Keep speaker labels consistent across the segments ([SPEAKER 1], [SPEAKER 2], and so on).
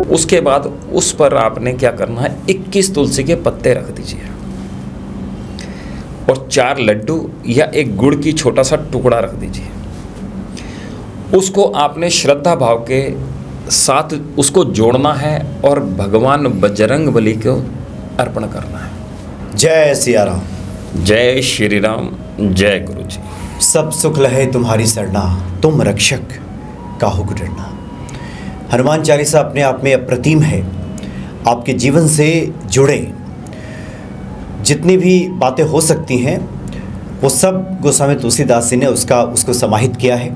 [SPEAKER 1] उसके बाद उस पर आपने क्या करना है, 21 तुलसी के पत्ते रख दीजिए और 4 लड्डू या एक गुड़ की छोटा सा टुकड़ा रख दीजिए। उसको आपने श्रद्धा भाव के साथ उसको जोड़ना है और भगवान बजरंग बली को अर्पण करना है।
[SPEAKER 2] जय सिया राम।
[SPEAKER 1] जय श्री राम। जय गुरु जी।
[SPEAKER 2] सब सुख लहे तुम्हारी सरना, तुम रक्षक काहू को डरना। हनुमान चालीसा अपने आप में अप्रतिम है। आपके जीवन से जुड़े जितनी भी बातें हो सकती हैं वो सब गोस्वामी तुलसीदास जी ने उसको समाहित किया है।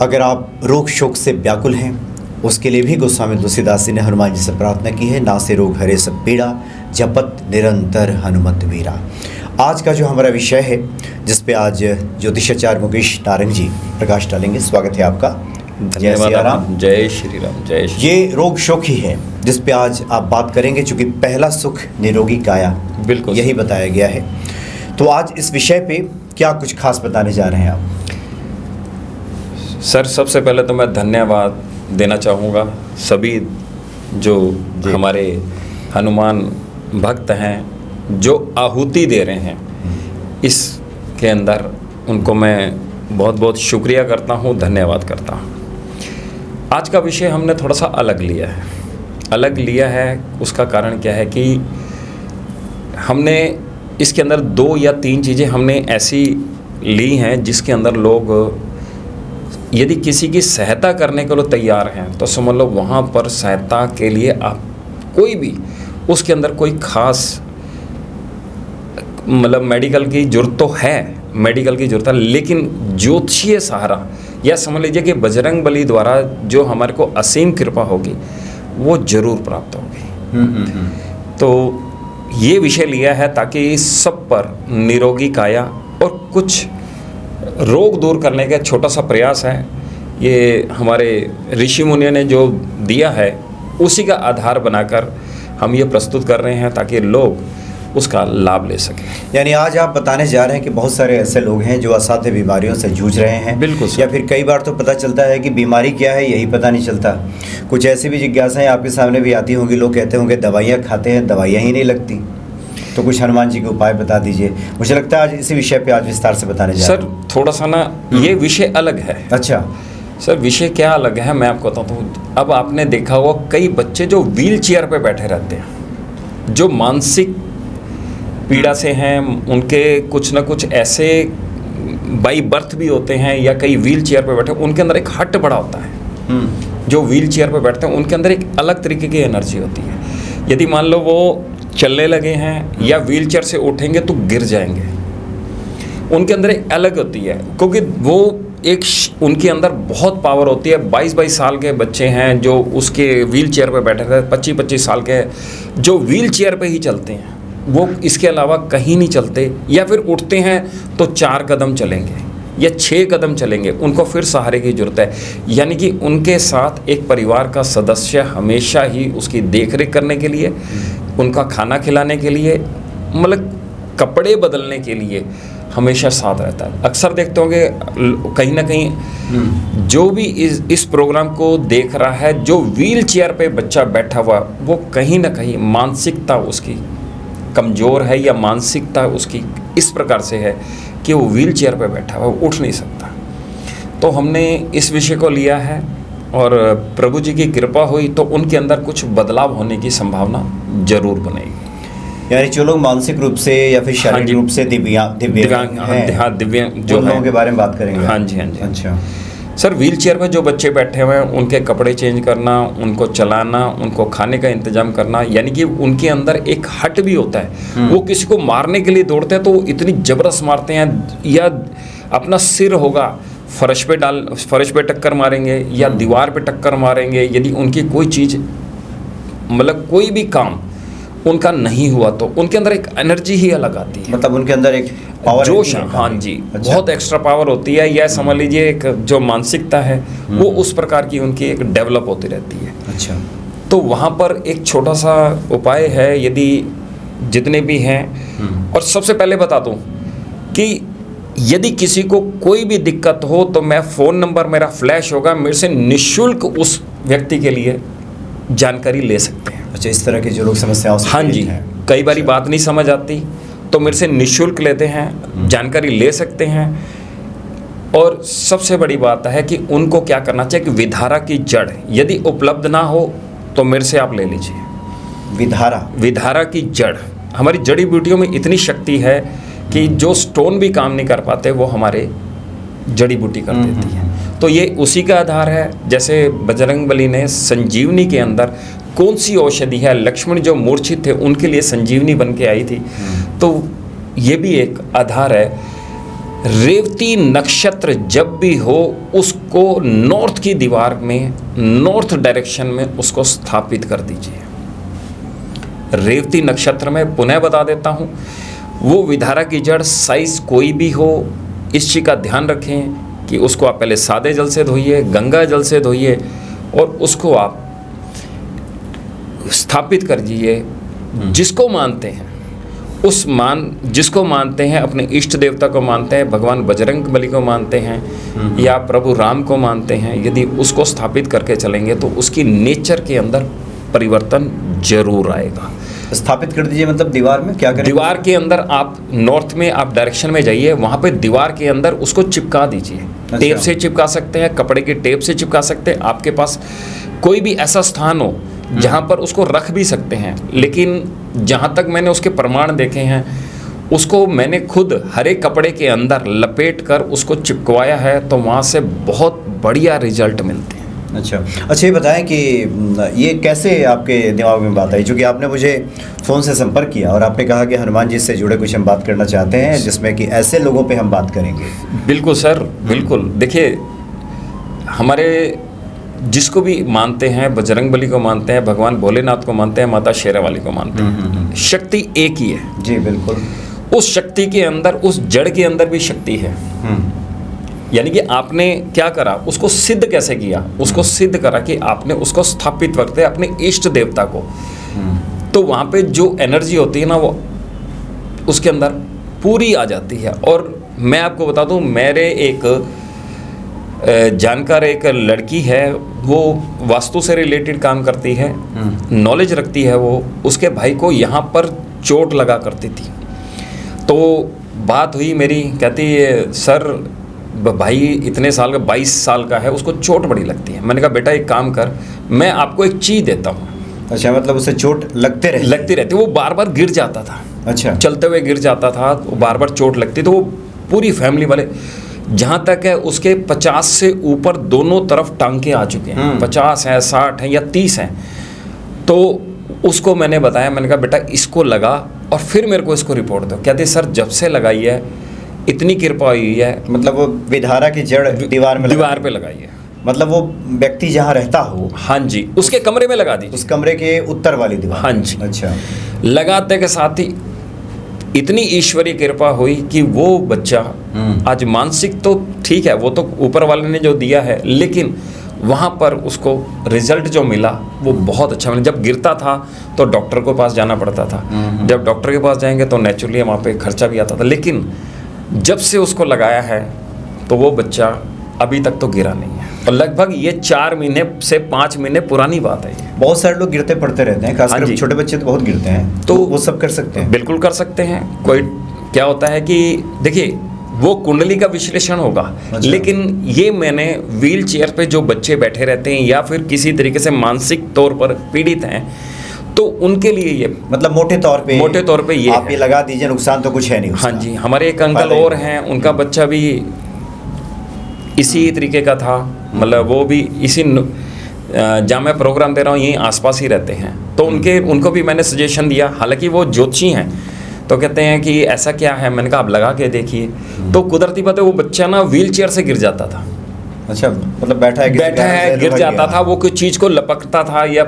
[SPEAKER 2] अगर आप रोग शोक से व्याकुल हैं उसके लिए भी गोस्वामी तुलसीदास जी ने हनुमान जी से प्रार्थना की है, ना से रोग हरे सब पीड़ा, जपत निरंतर हनुमत वीरा। आज का जो हमारा विषय है जिस पे आज ज्योतिषाचार्य मुकेश नारंग जी प्रकाश डालेंगे, स्वागत है आपका। जय सिया राम।
[SPEAKER 1] जय श्री राम। जय श्री।
[SPEAKER 2] ये रोग शोक ही है जिस पे आज आप बात करेंगे, चूँकि पहला सुख निरोगी काया, बिल्कुल यही बताया गया है। तो आज इस विषय पे क्या कुछ खास बताने जा रहे हैं आप?
[SPEAKER 1] सर, सबसे पहले तो मैं धन्यवाद देना चाहूँगा सभी जो हमारे हनुमान भक्त हैं जो आहुति दे रहे हैं इसके अंदर, उनको मैं बहुत बहुत शुक्रिया करता हूँ, धन्यवाद करता हूँ। आज का विषय हमने थोड़ा सा अलग लिया है। उसका कारण क्या है कि हमने इसके अंदर 2 या 3 चीज़ें हमने ऐसी ली हैं जिसके अंदर लोग यदि किसी की सहायता करने के लिए तैयार हैं तो समझ लो वहाँ पर सहायता के लिए आप कोई भी उसके अंदर कोई खास मतलब मेडिकल की ज़रूरत तो है, लेकिन ज्योतिषीय सहारा या समझ लीजिए कि बजरंग बली द्वारा जो हमारे को असीम कृपा होगी वो जरूर प्राप्त होगी। तो ये विषय लिया है ताकि सब पर निरोगी काया और कुछ रोग दूर करने का छोटा सा प्रयास है। ये हमारे ऋषि मुनियों ने जो दिया है उसी का आधार बनाकर हम ये प्रस्तुत कर रहे हैं ताकि लोग उसका लाभ ले सकें।
[SPEAKER 2] यानी आज आप बताने जा रहे हैं कि बहुत सारे ऐसे लोग हैं जो असाध्य बीमारियों से जूझ रहे हैं।
[SPEAKER 1] बिल्कुल सर।
[SPEAKER 2] या फिर कई बार तो पता चलता है कि बीमारी क्या है यही पता नहीं चलता। कुछ ऐसी भी जिज्ञासाएं आपके सामने भी आती होंगी, लोग कहते होंगे दवाइयाँ खाते हैं, दवाइयाँ ही नहीं लगती। तो कुछ हनुमान जी के उपाय बता दीजिए। मुझे लगता है आज इसी विषय पे आज विस्तार से बताने जा रहे हैं।
[SPEAKER 1] सर थोड़ा सा ना ये विषय अलग है।
[SPEAKER 2] अच्छा
[SPEAKER 1] सर, विषय क्या अलग है मैं आपको बताता हूँ। अब आपने देखा होगा कई बच्चे जो व्हील चेयर पर बैठे रहते हैं, जो मानसिक पीड़ा से हैं, उनके कुछ ना कुछ ऐसे बाई बर्थ भी होते हैं या कई व्हील चेयर पर बैठे, उनके अंदर एक हट बड़ा होता है। जो व्हील चेयर पर बैठते हैं उनके अंदर एक अलग तरीके की एनर्जी होती है। यदि मान लो वो चलने लगे हैं या व्हील चेयर से उठेंगे तो गिर जाएंगे, उनके अंदर एक अलग होती है, क्योंकि वो एक उनके अंदर बहुत पावर होती है। 22-22 साल के बच्चे हैं जो उसके व्हील चेयर पर बैठे थे, 25-25 साल के जो व्हील चेयर पर ही चलते हैं, वो इसके अलावा कहीं नहीं चलते, या फिर उठते हैं तो 4 कदम चलेंगे या 6 कदम चलेंगे, उनको फिर सहारे की ज़रूरत है। यानी कि उनके साथ एक परिवार का सदस्य हमेशा ही उसकी देखरेख करने के लिए, उनका खाना खिलाने के लिए, मतलब कपड़े बदलने के लिए हमेशा साथ रहता है। अक्सर देखते होंगे कहीं ना कहीं जो भी इस प्रोग्राम को देख रहा है, जो व्हील चेयर पे बच्चा बैठा हुआ, वो कहीं ना कहीं मानसिकता उसकी कमज़ोर है या मानसिकता उसकी इस प्रकार से है कि वो व्हील चेयर पर बैठा हुआ उठ नहीं सकता। तो हमने इस विषय को लिया है और प्रभु जी की कृपा हुई तो उनके अंदर कुछ बदलाव होने की संभावना जरूर बनेगी।
[SPEAKER 2] यानी जो लोग मानसिक रूप से या फिर शारीरिक रूप से दिव्यांग जो लोगों के बारे में बात करेंगे।
[SPEAKER 1] हाँ जी।
[SPEAKER 2] अच्छा
[SPEAKER 1] सर, व्हील चेयर पर जो बच्चे बैठे हुए हैं उनके कपड़े चेंज करना, उनको चलाना, उनको खाने का इंतजाम करना, यानी कि उनके अंदर एक हट भी होता है। वो किसी को मारने के लिए दौड़ते हैं तो वो इतनी जबरदस्त मारते हैं, या अपना सिर होगा फर्श पे टक्कर मारेंगे या दीवार पे टक्कर मारेंगे। यदि उनकी कोई चीज़ मतलब कोई भी काम उनका नहीं हुआ तो उनके अंदर एक एनर्जी ही अलग आती है,
[SPEAKER 2] मतलब उनके अंदर एक पावर,
[SPEAKER 1] जोश। हाँ जी। अच्छा। बहुत एक्स्ट्रा पावर होती है, या समझ लीजिए एक जो मानसिकता है वो उस प्रकार की उनकी एक डेवलप होती रहती है।
[SPEAKER 2] अच्छा।
[SPEAKER 1] तो वहाँ पर एक छोटा सा उपाय है, यदि जितने भी हैं, और सबसे पहले बता दूँ कि यदि किसी को कोई भी दिक्कत हो तो मैं फ़ोन नंबर मेरा फ्लैश होगा, मेरे से निःशुल्क उस व्यक्ति के लिए जानकारी ले सकते हैं।
[SPEAKER 2] अच्छा, इस तरह की जो लोग समस्याओं से
[SPEAKER 1] हाँ जी,
[SPEAKER 2] पीड़ित हैं।
[SPEAKER 1] कई बारी बात नहीं समझ आती तो मेरे से निःशुल्क लेते हैं, जानकारी ले सकते हैं। और सबसे बड़ी बात है कि उनको क्या करना चाहिए कि विधारा की जड़ यदि उपलब्ध ना हो तो मेरे से आप ले लीजिए। विधारा की जड़, हमारी जड़ी बूटियों में इतनी शक्ति है कि जो स्टोन भी काम नहीं कर पाते वो हमारे जड़ी बूटी कर देती है। तो ये उसी का आधार है। जैसे बजरंगबली ने संजीवनी के अंदर कौन सी औषधि है, लक्ष्मण जो मूर्छित थे उनके लिए संजीवनी बन के आई थी, तो ये भी एक आधार है। रेवती नक्षत्र जब भी हो उसको नॉर्थ की दीवार में, नॉर्थ डायरेक्शन में उसको स्थापित कर दीजिए। रेवती नक्षत्र में पुनः बता देता हूँ, वो विधारा की जड़ साइज कोई भी हो, इस चीज़ का ध्यान रखें कि उसको आप पहले सादे जल से धोइए, गंगा जल से धोइए और उसको आप स्थापित कर दीजिए। जिसको मानते हैं जिसको मानते हैं, अपने इष्ट देवता को मानते हैं, भगवान बजरंगबली को मानते हैं या प्रभु राम को मानते हैं, यदि उसको स्थापित करके चलेंगे तो उसकी नेचर के अंदर परिवर्तन जरूर आएगा।
[SPEAKER 2] स्थापित कर दीजिए मतलब दीवार में क्या करें?
[SPEAKER 1] दीवार के अंदर आप नॉर्थ में आप डायरेक्शन में जाइए, वहाँ पे दीवार के अंदर उसको चिपका दीजिए।
[SPEAKER 2] अच्छा।
[SPEAKER 1] टेप से चिपका सकते हैं, कपड़े की टेप से चिपका सकते हैं, आपके पास कोई भी ऐसा स्थान हो जहाँ पर उसको रख भी सकते हैं। लेकिन जहाँ तक मैंने उसके प्रमाण देखे हैं, उसको मैंने खुद हरे कपड़े के अंदर लपेट कर उसको चिपकवाया है, तो वहाँ से बहुत बढ़िया रिजल्ट मिलते हैं।
[SPEAKER 2] अच्छा, ये बताएं कि ये कैसे आपके दिमाग में बात आई? चूँकि आपने मुझे फ़ोन से संपर्क किया और आपने कहा कि हनुमान जी से जुड़े कुछ हम बात करना चाहते हैं, जिसमें कि ऐसे लोगों पे हम बात करेंगे।
[SPEAKER 1] बिल्कुल सर, बिल्कुल। देखिए, हमारे जिसको भी मानते हैं, बजरंगबली को मानते हैं, भगवान भोलेनाथ को मानते हैं, माता शेरावाली को मानते हैं, शक्ति एक ही है।
[SPEAKER 2] जी बिल्कुल।
[SPEAKER 1] उस शक्ति के अंदर, उस जड़ के अंदर भी शक्ति है। यानी कि आपने क्या करा, उसको सिद्ध कैसे किया? उसको सिद्ध करा कि आपने उसको स्थापित करते अपने इष्ट देवता को, तो वहाँ पे जो एनर्जी होती है ना, वो उसके अंदर पूरी आ जाती है। और मैं आपको बता दूँ, मेरे एक जानकार एक लड़की है, वो वास्तु से रिलेटेड काम करती है, नॉलेज रखती है वो। उसके भाई को यहाँ पर चोट लगा करती थी, तो बात हुई मेरी, कहती है सर भाई इतने साल का, 22 साल का है, उसको चोट बड़ी लगती है। मैंने कहा बेटा एक काम कर, मैं आपको एक चीज़ देता हूँ।
[SPEAKER 2] अच्छा, मतलब उसे चोट लगती रहती?
[SPEAKER 1] वो बार बार गिर जाता था।
[SPEAKER 2] अच्छा।
[SPEAKER 1] चलते हुए गिर जाता था, तो बार बार चोट लगती, तो वो पूरी फैमिली वाले, जहाँ तक है उसके 50 से ऊपर दोनों तरफ टांके आ चुके हैं। 50 हैं, 60 हैं या 30 हैं। तो उसको मैंने बताया, मैंने कहा बेटा इसको लगा और फिर मेरे को इसको रिपोर्ट दो। कहते सर जब से लगाई है इतनी कृपा हुई है।
[SPEAKER 2] मतलब वो विधारा की जड़ दीवार पे
[SPEAKER 1] लगाई है।
[SPEAKER 2] मतलब वो व्यक्ति जहाँ रहता हो,
[SPEAKER 1] हाँ जी, उसके कमरे में लगा दीजिए,
[SPEAKER 2] उस कमरे के उत्तर वाली दीवार।
[SPEAKER 1] हाँ जी।
[SPEAKER 2] अच्छा।
[SPEAKER 1] लगाते के साथ ही इतनी ईश्वरीय कृपा हुई कि वो बच्चा आज मानसिक तो ठीक है, वो तो ऊपर वाले ने जो दिया है, लेकिन वहाँ पर उसको रिजल्ट जो मिला वो बहुत अच्छा मिला। जब गिरता था तो डॉक्टर के पास जाना पड़ता था, जब डॉक्टर के पास जाएंगे तो नेचुरली वहाँ पे खर्चा भी आता था, लेकिन जब से उसको लगाया है तो वो बच्चा अभी तक तो गिरा नहीं है। और लगभग ये 4 महीने से 5 महीने पुरानी बात है ये।
[SPEAKER 2] बहुत सारे लोग गिरते पड़ते रहते हैं, खासकर छोटे बच्चे तो बहुत गिरते हैं, तो वो सब कर सकते हैं?
[SPEAKER 1] बिल्कुल कर सकते हैं। कोई क्या होता है कि देखिए, वो कुंडली का विश्लेषण होगा। अच्छा। लेकिन ये मैंने व्हील चेयर पे जो बच्चे बैठे रहते हैं या फिर किसी तरीके से मानसिक तौर पर पीड़ित हैं, तो उनके लिए ये
[SPEAKER 2] मतलब मोटे तौर पे ये आप ये लगा दीजिए, नुकसान तो कुछ है नहीं उसका।
[SPEAKER 1] हाँ जी, हमारे एक अंकल और हैं, उनका बच्चा भी इसी तरीके का था, मतलब वो भी इसी जहाँ मैं प्रोग्राम दे रहा हूँ यहीं आसपास ही रहते हैं, तो उनको भी मैंने सजेशन दिया। हालांकि वो ज्योतिषी हैं, तो कहते हैं कि ऐसा क्या है, मैंने कहा आप लगा के देखिए। तो कुदरती बात है, वो बच्चा ना व्हील चेयर से गिर जाता था।
[SPEAKER 2] अच्छा, मतलब बैठा है
[SPEAKER 1] गिर जाता था, वो कुछ चीज़ को लपकता था या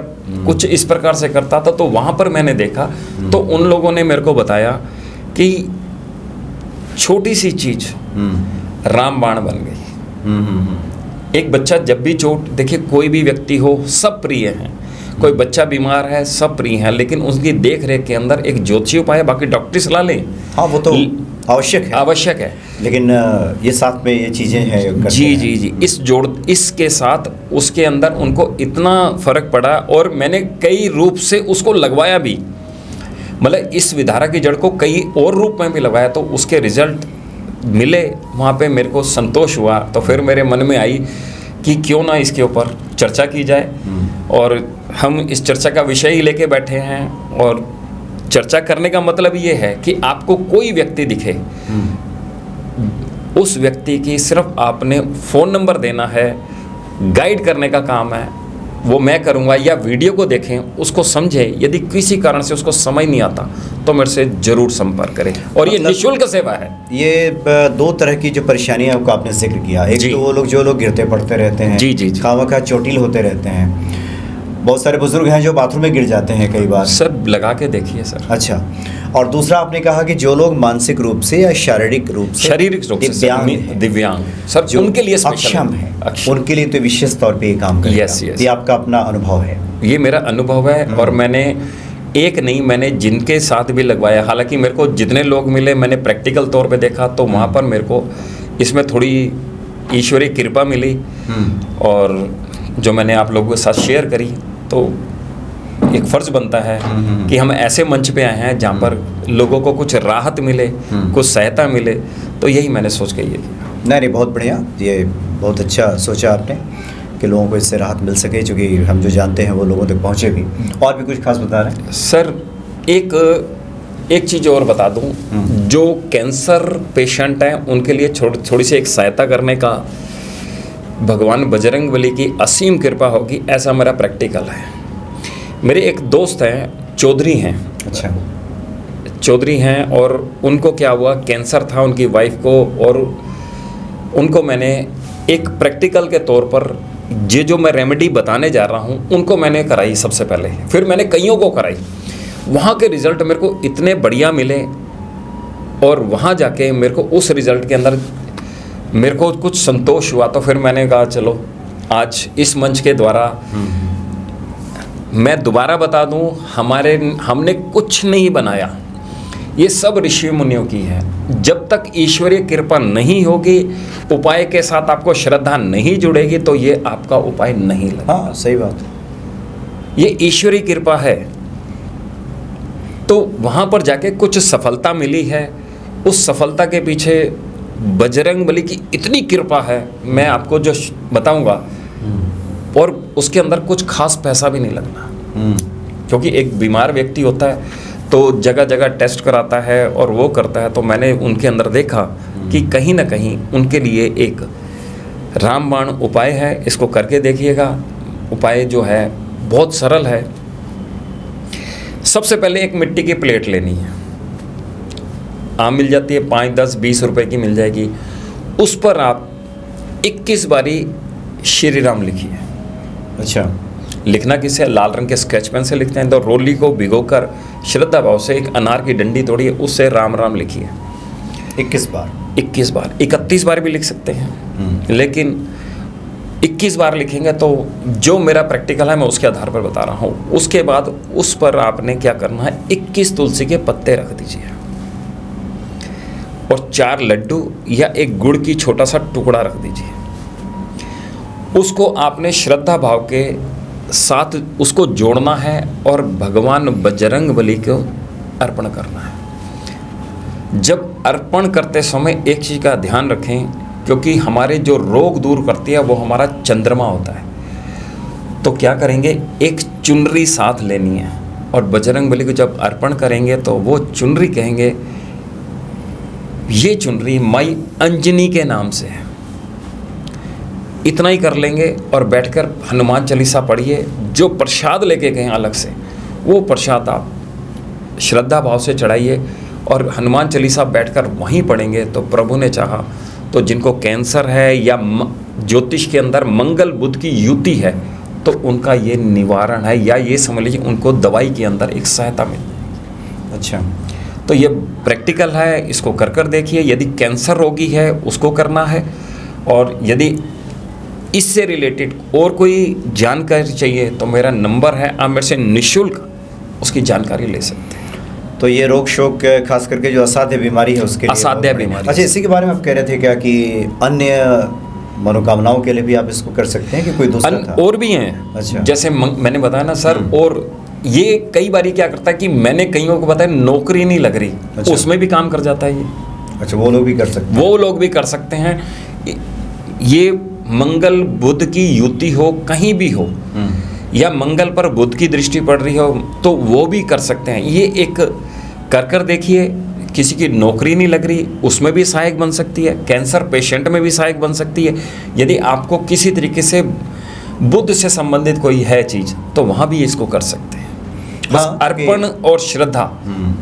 [SPEAKER 1] कुछ इस प्रकार से करता था। तो वहाँ पर मैंने देखा, तो उन लोगों ने मेरे को बताया कि छोटी सी चीज़ रामबाण बन गई। एक बच्चा जब भी चोट, देखिए कोई भी व्यक्ति हो, सब प्रिय हैं। कोई बच्चा बीमार है, सब प्रिय हैं, लेकिन उसकी देख रेख के अंदर एक ज्योतिषी उपाय है, बाकी डॉक्टरी सलाह लें।
[SPEAKER 2] हाँ, वो तो आवश्यक है।
[SPEAKER 1] आवश्यक है।
[SPEAKER 2] लेकिन ये साथ में ये चीज़ें हैं करते
[SPEAKER 1] जी
[SPEAKER 2] हैं।
[SPEAKER 1] जी जी, इसके साथ उसके अंदर उनको इतना फ़र्क पड़ा, और मैंने कई रूप से उसको लगवाया भी, मतलब इस विधारा की जड़ को कई और रूप में भी लगाया, तो उसके रिजल्ट मिले। वहाँ पे मेरे को संतोष हुआ, तो फिर मेरे मन में आई कि क्यों ना इसके ऊपर चर्चा की जाए, और हम इस चर्चा का विषय ही लेके बैठे हैं। और चर्चा करने का मतलब ये है कि आपको कोई व्यक्ति दिखे, उस व्यक्ति की सिर्फ आपने फ़ोन नंबर देना है, गाइड करने का काम है, वो मैं करूँगा, या वीडियो को देखें, उसको समझें। यदि किसी कारण से उसको समझ नहीं आता तो मेरे से ज़रूर संपर्क करें, और ये
[SPEAKER 2] मतलब
[SPEAKER 1] निःशुल्क सेवा है।
[SPEAKER 2] ये दो तरह की जो परेशानियां का आपने जिक्र किया, एक
[SPEAKER 1] जी।
[SPEAKER 2] तो वो लोग जो लोग गिरते पड़ते रहते हैं,
[SPEAKER 1] जी जी जी।
[SPEAKER 2] खामखा चोटिल होते रहते हैं। बहुत सारे बुजुर्ग हैं जो बाथरूम में गिर जाते हैं कई बार।
[SPEAKER 1] सर लगा के देखिए सर।
[SPEAKER 2] अच्छा, और दूसरा आपने कहा कि जो लोग मानसिक रूप से या शारीरिक रूप से
[SPEAKER 1] शारीरिक रूप से दिव्यांग सर,
[SPEAKER 2] जो
[SPEAKER 1] उनके लिए स्पेशल
[SPEAKER 2] अक्षम है, उनके लिए तो विशेष तौर पे ये काम करेगा।
[SPEAKER 1] यस यस,
[SPEAKER 2] ये आपका अपना अनुभव है।
[SPEAKER 1] ये मेरा अनुभव है, और मैंने एक नहीं, मैंने जिनके साथ भी लगवाया, हालांकि मेरे को जितने लोग मिले मैंने प्रैक्टिकल तौर पे देखा, तो वहाँ पर मेरे को इसमें थोड़ी ईश्वरीय कृपा मिली, और जो मैंने आप लोगों के साथ शेयर करी, तो एक फ़र्ज़ बनता है कि हम ऐसे मंच पे आए हैं जहाँ पर लोगों को कुछ राहत मिले, कुछ सहायता मिले, तो यही मैंने सोच के ये किया।
[SPEAKER 2] नहीं, बहुत बढ़िया, ये बहुत अच्छा सोचा आपने कि लोगों को इससे राहत मिल सके, क्योंकि हम जो जानते हैं वो लोगों तक पहुँचे भी। और भी कुछ खास बता रहे हैं
[SPEAKER 1] सर? एक चीज़ और बता दूं, जो कैंसर पेशेंट हैं उनके लिए थोड़ी सी एक सहायता करने का भगवान बजरंगबली की असीम कृपा होगी, ऐसा मेरा प्रैक्टिकल है। मेरे एक दोस्त हैं, चौधरी हैं।
[SPEAKER 2] अच्छा,
[SPEAKER 1] चौधरी हैं, और उनको क्या हुआ, कैंसर था उनकी वाइफ को, और उनको मैंने एक प्रैक्टिकल के तौर पर ये जो मैं रेमेडी बताने जा रहा हूँ उनको मैंने कराई सबसे पहले, फिर मैंने कईयों को कराई। वहाँ के रिज़ल्ट मेरे को इतने बढ़िया मिले, और वहाँ जाके मेरे को उस रिज़ल्ट के अंदर मेरे को कुछ संतोष हुआ, तो फिर मैंने कहा चलो आज इस मंच के द्वारा मैं दोबारा बता दूं, हमने कुछ नहीं बनाया, ये सब ऋषि मुनियों की है। जब तक ईश्वरीय कृपा नहीं होगी, उपाय के साथ आपको श्रद्धा नहीं जुड़ेगी, तो ये आपका उपाय नहीं लगेगा।
[SPEAKER 2] हाँ, सही बात।
[SPEAKER 1] ये ईश्वरीय कृपा है। तो वहाँ पर जाके कुछ सफलता मिली है, उस सफलता के पीछे बजरंगबली की इतनी कृपा है, मैं आपको जो बताऊंगा, और उसके अंदर कुछ खास पैसा भी नहीं लगना, क्योंकि एक बीमार व्यक्ति होता है तो जगह जगह टेस्ट कराता है और वो करता है। तो मैंने उनके अंदर देखा कि कहीं ना कहीं उनके लिए एक रामबाण उपाय है, इसको करके देखिएगा। उपाय जो है बहुत सरल है। सबसे पहले एक मिट्टी की प्लेट लेनी है, आम मिल जाती है, 5, 10, 20 रुपए की मिल जाएगी। उस पर आप 21 बारी श्री राम लिखिए।
[SPEAKER 2] अच्छा,
[SPEAKER 1] लिखना किससे? लाल रंग के स्केच पेन से लिखते हैं। तो रोली को भिगोकर श्रद्धा भाव से एक अनार की डंडी तोड़िए, उससे राम राम लिखिए
[SPEAKER 2] 21 बार।
[SPEAKER 1] 21 बार, 31 बार भी लिख सकते हैं, लेकिन 21 बार लिखेंगे तो जो मेरा प्रैक्टिकल है मैं उसके आधार पर बता रहा हूँ। उसके बाद उस पर आपने क्या करना है, 21 तुलसी के पत्ते रख दीजिए, और 4 लड्डू या एक गुड़ की छोटा सा टुकड़ा रख दीजिए। उसको आपने श्रद्धा भाव के साथ उसको जोड़ना है और भगवान बजरंगबली को अर्पण करना है। जब अर्पण करते समय एक चीज़ का ध्यान रखें, क्योंकि हमारे जो रोग दूर करती है वो हमारा चंद्रमा होता है। तो क्या करेंगे, एक चुनरी साथ लेनी है, और बजरंगबली को जब अर्पण करेंगे तो वो चुनरी कहेंगे, ये चुनरी माई अंजनी के नाम से है। इतना ही कर लेंगे और बैठकर हनुमान चालीसा पढ़िए। जो प्रसाद लेके गए अलग से, वो प्रसाद आप श्रद्धा भाव से चढ़ाइए, और हनुमान चालीसा बैठकर वहीं पढ़ेंगे। तो प्रभु ने चाहा तो जिनको कैंसर है या ज्योतिष के अंदर मंगल बुध की युति है, तो उनका ये निवारण है, या ये समझ लीजिए उनको दवाई के अंदर एक सहायता मिले।
[SPEAKER 2] अच्छा,
[SPEAKER 1] तो ये प्रैक्टिकल है, इसको कर देखिए। यदि कैंसर रोगी है उसको करना है, और यदि इससे रिलेटेड और कोई जानकारी चाहिए तो मेरा नंबर है, आप मेरे से निःशुल्क उसकी जानकारी ले सकते हैं।
[SPEAKER 2] तो ये रोग शोक खास करके जो असाध्य बीमारी है उसके लिए
[SPEAKER 1] असाध्य
[SPEAKER 2] बहुत बड़ी-
[SPEAKER 1] बीमारी।
[SPEAKER 2] अच्छा, इसी के बारे में आप कह रहे थे क्या कि अन्य मनोकामनाओं के लिए भी आप इसको कर सकते हैं कि कोई दूसरा था?
[SPEAKER 1] और भी हैं।
[SPEAKER 2] अच्छा।
[SPEAKER 1] जैसे मैंने बताया ना सर, और ये कई बारी क्या करता है कि मैंने कईयों को बताया नौकरी नहीं लग रही,
[SPEAKER 2] अच्छा।
[SPEAKER 1] उसमें भी काम कर जाता है ये।
[SPEAKER 2] अच्छा, वो लोग भी कर सकते हैं।
[SPEAKER 1] वो लोग भी कर सकते हैं। ये मंगल बुध की युति हो, कहीं भी हो, या मंगल पर बुध की दृष्टि पड़ रही हो, तो वो भी कर सकते हैं। ये एक कर देखिए, किसी की नौकरी नहीं लग रही, उसमें भी सहायक बन सकती है। कैंसर पेशेंट में भी सहायक बन सकती है। यदि आपको किसी तरीके से बुध से संबंधित कोई है चीज़, तो वहाँ भी इसको कर सकते हैं। बस
[SPEAKER 2] हाँ,
[SPEAKER 1] अर्पण और श्रद्धा,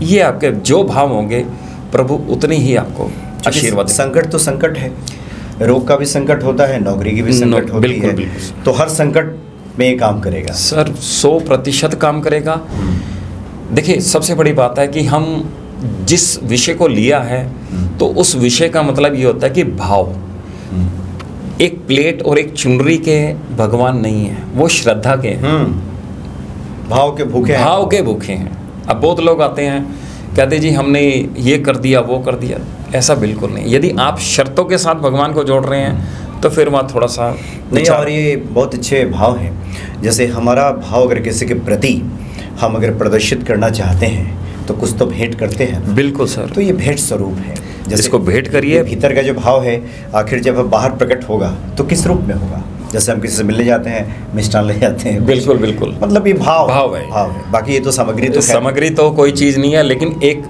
[SPEAKER 1] ये आपके जो भाव होंगे, प्रभु उतनी ही आपको आशीर्वाद देंगे।
[SPEAKER 2] संकट तो संकट है, रोग का भी संकट होता है, नौकरी की भी संकट होती
[SPEAKER 1] बिल्कुल,
[SPEAKER 2] है,
[SPEAKER 1] बिल्कुल।
[SPEAKER 2] तो हर संकट में ये काम करेगा।
[SPEAKER 1] सर 100% काम करेगा। देखिए, सबसे बड़ी बात है कि हम जिस विषय को लिया है, तो उस विषय का मतलब ये होता है कि भाव। एक प्लेट और एक चुनरी के भगवान नहीं है, वो श्रद्धा के हैं,
[SPEAKER 2] भाव के भूखे हैं।
[SPEAKER 1] भाव के भूखे हैं। अब बहुत लोग आते हैं, कहते जी हमने ये कर दिया, वो कर दिया। ऐसा बिल्कुल नहीं। यदि आप शर्तों के साथ भगवान को जोड़ रहे हैं, तो फिर वहाँ थोड़ा सा
[SPEAKER 2] नहीं, और ये बहुत अच्छे भाव हैं। जैसे हमारा भाव अगर किसी के प्रति हम अगर प्रदर्शित करना चाहते हैं, तो कुछ तो भेंट करते हैं।
[SPEAKER 1] बिल्कुल सर।
[SPEAKER 2] तो ये भेंट स्वरूप है।
[SPEAKER 1] जिसको भेंट करिए।
[SPEAKER 2] ये भीतर का जो भाव है, आखिर जब बाहर प्रकट होगा तो किस रूप में होगा? जैसे हम किसी से मिलने जाते हैं, मिष्ठान ले जाते हैं,
[SPEAKER 1] बिल्कुल बिल्कुल।
[SPEAKER 2] मतलब ये भाव
[SPEAKER 1] है।
[SPEAKER 2] भाव है। बाकी ये तो सामग्री तो खैर-
[SPEAKER 1] सामग्री तो कोई चीज़ नहीं है, लेकिन एक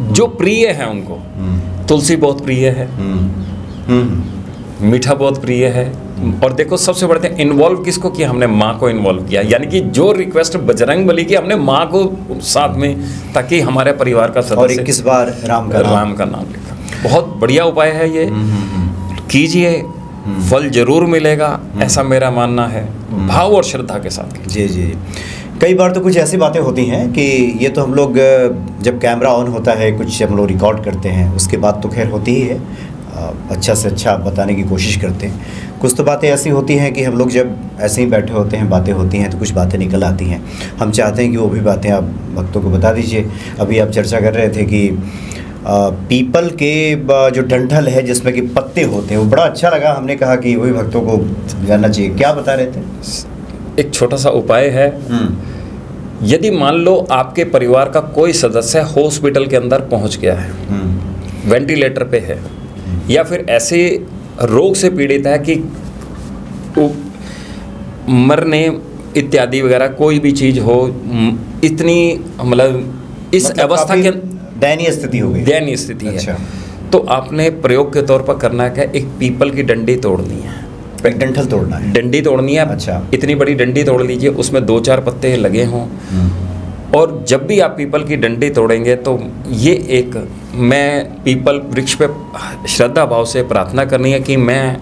[SPEAKER 1] जो प्रिय है उनको, तुलसी बहुत प्रिय है, मीठा बहुत प्रिय है। और देखो, सबसे बड़े इन्वॉल्व किसको किया? हमने माँ को इन्वॉल्व किया। यानी कि जो रिक्वेस्ट बजरंग बली की, हमने माँ को साथ में, ताकि हमारे परिवार का
[SPEAKER 2] और
[SPEAKER 1] सदस्य
[SPEAKER 2] 21 बार राम का
[SPEAKER 1] नाम लिखा। बहुत बढ़िया उपाय है ये, कीजिए, फल जरूर मिलेगा, ऐसा मेरा मानना है। भाव और श्रद्धा के साथ।
[SPEAKER 2] जी जी। कई बार तो कुछ ऐसी बातें होती हैं कि ये तो हम लोग जब कैमरा ऑन होता है, कुछ हम लोग रिकॉर्ड करते हैं, उसके बाद तो खैर होती ही है, अच्छा से अच्छा बताने की कोशिश करते हैं। कुछ तो बातें ऐसी होती हैं कि हम लोग जब ऐसे ही बैठे होते हैं, बातें होती हैं, तो कुछ बातें निकल आती हैं। हम चाहते हैं कि वो भी बातें आप भक्तों को बता दीजिए। अभी आप चर्चा कर रहे थे कि पीपल के जो डंठल है जिसमें कि पत्ते होते हैं, वो बड़ा अच्छा लगा। हमने कहा कि वही भक्तों को जानना चाहिए। क्या बता रहे थे?
[SPEAKER 1] एक छोटा सा उपाय है। यदि मान लो आपके परिवार का कोई सदस्य हॉस्पिटल के अंदर पहुंच गया है, वेंटिलेटर पे है, या फिर ऐसे रोग से पीड़ित है कि मरने इत्यादि वगैरह कोई भी चीज़ हो, इतनी मतलब इस अवस्था के
[SPEAKER 2] दयनीय स्थिति हो गई,
[SPEAKER 1] दयनीय स्थिति
[SPEAKER 2] अच्छा।
[SPEAKER 1] है, तो आपने प्रयोग के तौर पर करना क्या? एक पीपल की डंडी तोड़नी है,
[SPEAKER 2] एक डंठल तोड़ना है,
[SPEAKER 1] डंडी तोड़नी है।
[SPEAKER 2] अच्छा।
[SPEAKER 1] इतनी बड़ी डंडी तोड़ लीजिए, उसमें 2-4 पत्ते लगे हों। और जब भी आप पीपल की डंडी तोड़ेंगे, तो ये एक, मैं पीपल वृक्ष पे श्रद्धा भाव से प्रार्थना करनी है कि मैं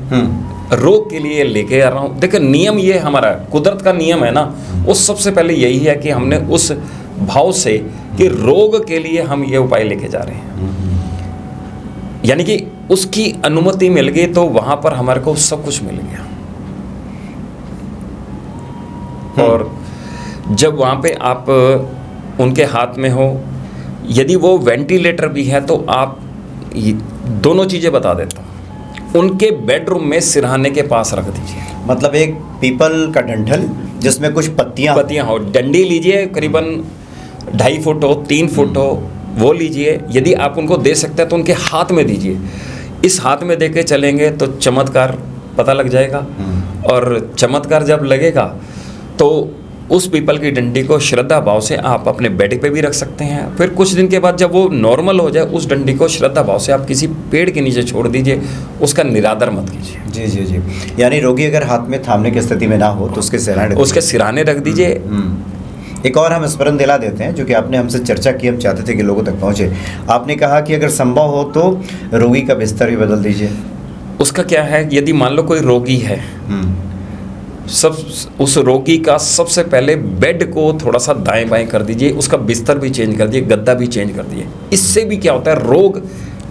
[SPEAKER 1] रोग के लिए लेके आ रहा हूँ। देखिए, नियम ये हमारा कुदरत का नियम है ना, उस सबसे पहले यही है कि हमने उस भाव से कि रोग के लिए हम ये उपाय लेके जा रहे हैं, यानी कि उसकी अनुमति मिल गई, तो वहाँ पर हमारे को सब कुछ मिल गया। और जब वहाँ पे आप उनके हाथ में हो, यदि वो वेंटिलेटर भी है, तो आप दोनों चीज़ें बता देता हूँ, उनके बेडरूम में सिरहाने के पास रख दीजिए।
[SPEAKER 2] मतलब एक पीपल का डंठल जिसमें कुछ पत्तियां
[SPEAKER 1] हो, डंडी लीजिए, करीबन 2.5 फुट हो, 3 फुट हो, वो लीजिए। यदि आप उनको दे सकते हैं तो उनके हाथ में दीजिए। इस हाथ में दे के चलेंगे तो चमत्कार पता लग जाएगा। और चमत्कार जब लगेगा, तो उस पीपल की डंडी को श्रद्धा भाव से आप अपने बेड पे भी रख सकते हैं। फिर कुछ दिन के बाद जब वो नॉर्मल हो जाए, उस डंडी को श्रद्धा भाव से आप किसी पेड़ के नीचे छोड़ दीजिए, उसका निरादर मत कीजिए।
[SPEAKER 2] जी जी जी। यानी रोगी अगर हाथ में थामने की स्थिति में ना हो तो उसके
[SPEAKER 1] सिरहाने रख दीजिए।
[SPEAKER 2] एक और हम स्मरण दिला देते हैं, जो कि आपने हमसे चर्चा की, हम चाहते थे कि लोगों तक पहुँचे। आपने कहा कि अगर संभव हो तो रोगी का बिस्तर भी बदल दीजिए।
[SPEAKER 1] उसका क्या है, यदि मान लो कोई रोगी है, उस रोगी का सबसे पहले बेड को थोड़ा सा दाएं बाएं कर दीजिए, उसका बिस्तर भी चेंज कर दीजिए, गद्दा भी चेंज कर दिए। इससे भी क्या होता है, रोग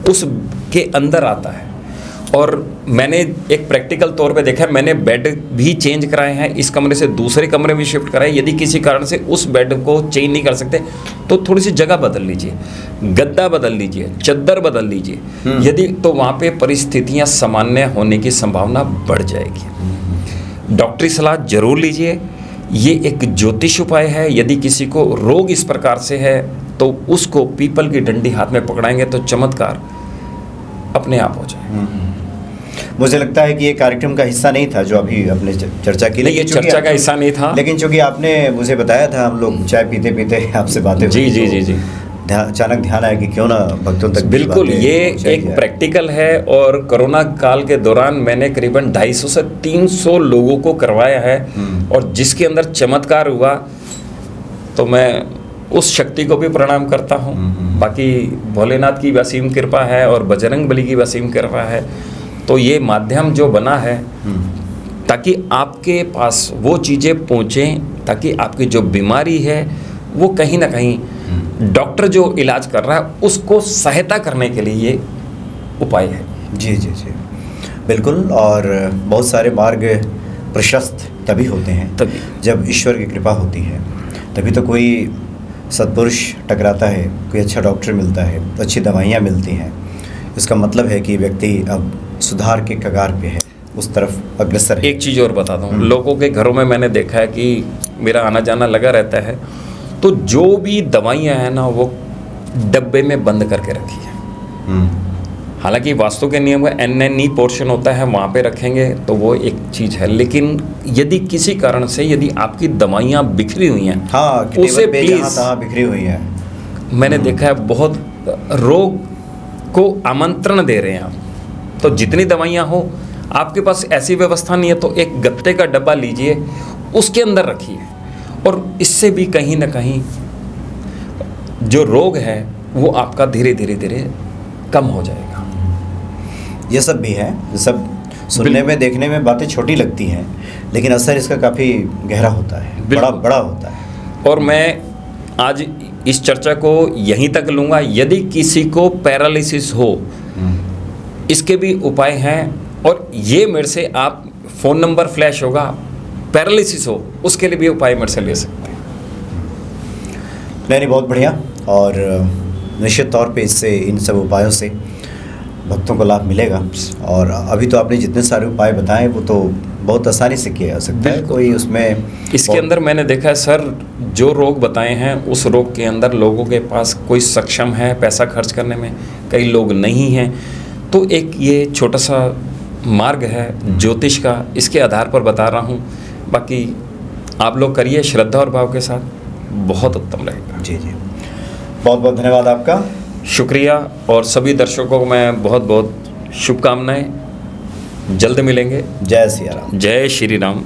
[SPEAKER 1] उसके अंदर आता है और मैंने एक प्रैक्टिकल तौर पे देखा है, मैंने बेड भी चेंज कराए हैं, इस कमरे से दूसरे कमरे में शिफ्ट कराए। यदि किसी कारण से उस बेड को चेंज नहीं कर सकते तो थोड़ी सी जगह बदल लीजिए, गद्दा बदल लीजिए, चद्दर बदल लीजिए, यदि तो वहाँ पे परिस्थितियाँ सामान्य होने की संभावना बढ़ जाएगी। डॉक्टरी सलाह जरूर लीजिए। ये एक ज्योतिष उपाय है। यदि किसी को रोग इस प्रकार से है तो उसको पीपल की डंडी हाथ में पकड़ाएंगे तो चमत्कार अपने आप हो जाए।
[SPEAKER 2] मुझे लगता है कि ये कार्यक्रम का हिस्सा नहीं था जो अभी आपने चर्चा की।
[SPEAKER 1] नहीं, ये चर्चा का हिस्सा नहीं था,
[SPEAKER 2] लेकिन चूंकि आपने मुझे बताया था, हम लोग चाय पीते पीते आपसे बातें
[SPEAKER 1] जी जी जी जी
[SPEAKER 2] अचानक ध्यान आया कि क्यों ना भक्तों तक
[SPEAKER 1] बिल्कुल ये एक प्रैक्टिकल है। और कोरोना काल के दौरान मैंने करीबन 250 से 300 लोगों को करवाया है और जिसके अंदर चमत्कार हुआ तो मैं उस शक्ति को भी प्रणाम करता हूँ। बाकी भोलेनाथ की वसीम कृपा है और बजरंग बली की वसीम कृपा है। तो ये माध्यम जो बना है ताकि आपके पास वो चीज़ें पहुँचें, ताकि आपकी जो बीमारी है वो कहीं ना कहीं डॉक्टर जो इलाज कर रहा है उसको सहायता करने के लिए ये उपाय है।
[SPEAKER 2] जी जी जी बिल्कुल। और बहुत सारे मार्ग प्रशस्त तभी होते हैं
[SPEAKER 1] तभी
[SPEAKER 2] जब ईश्वर की कृपा होती है, तभी तो कोई सत्पुरुष टकराता है, कोई अच्छा डॉक्टर मिलता है, अच्छी दवाइयाँ मिलती हैं। इसका मतलब है कि व्यक्ति अब सुधार के कगार पे है, उस तरफ अग्रसर है।
[SPEAKER 1] एक चीज़ और बताता हूँ, लोगों के घरों में मैंने देखा है कि मेरा आना जाना लगा रहता है, तो जो भी दवाइयाँ हैं ना वो डब्बे में बंद करके रखी है। हालांकि वास्तु के नियम में NNE पोर्शन होता है, वहाँ पे रखेंगे तो वो एक चीज़ है। लेकिन यदि किसी कारण से यदि आपकी दवाइयाँ बिखरी हुई हैं,
[SPEAKER 2] हाँ,
[SPEAKER 1] उसे प्लीज़,
[SPEAKER 2] बिखरी हुई है,
[SPEAKER 1] मैंने देखा है बहुत रोग को आमंत्रण दे रहे हैं आप, तो जितनी दवाइयाँ हो आपके पास ऐसी व्यवस्था नहीं है तो एक गत्ते का डब्बा लीजिए, उसके अंदर रखिए और इससे भी कहीं ना कहीं जो रोग है वो आपका धीरे धीरे धीरे कम हो जाएगा।
[SPEAKER 2] ये सब भी है, ये सब सुनने में देखने में बातें छोटी लगती हैं, लेकिन असर इसका काफ़ी गहरा होता है, बड़ा बड़ा होता है।
[SPEAKER 1] और मैं आज इस चर्चा को यहीं तक लूँगा। यदि किसी को पैरालिसिस हो, इसके भी उपाय हैं और ये मेरे से आप फ़ोन नंबर फ्लैश होगा, पैरालिसिस हो उसके लिए भी उपाय मेरे से ले सकते हैं।
[SPEAKER 2] नहीं, बहुत बढ़िया। और निश्चित तौर पे इससे, इन सब उपायों से भक्तों को लाभ मिलेगा। और अभी तो आपने जितने सारे उपाय बताए वो तो बहुत आसानी से किया जा सकता है, कोई उसमें
[SPEAKER 1] इसके अंदर मैंने देखा है सर, जो रोग बताए हैं उस रोग के अंदर लोगों के पास कोई सक्षम है पैसा खर्च करने में, कई लोग नहीं हैं। तो एक ये छोटा सा मार्ग है ज्योतिष का, इसके आधार पर बता रहा हूँ। बाकी आप लोग करिए श्रद्धा और भाव के साथ, बहुत उत्तम रहेगा।
[SPEAKER 2] जी जी, बहुत बहुत धन्यवाद आपका।
[SPEAKER 1] शुक्रिया। और सभी दर्शकों को मैं बहुत बहुत शुभकामनाएं। जल्द मिलेंगे।
[SPEAKER 2] जय सिया राम।
[SPEAKER 1] जय श्री राम।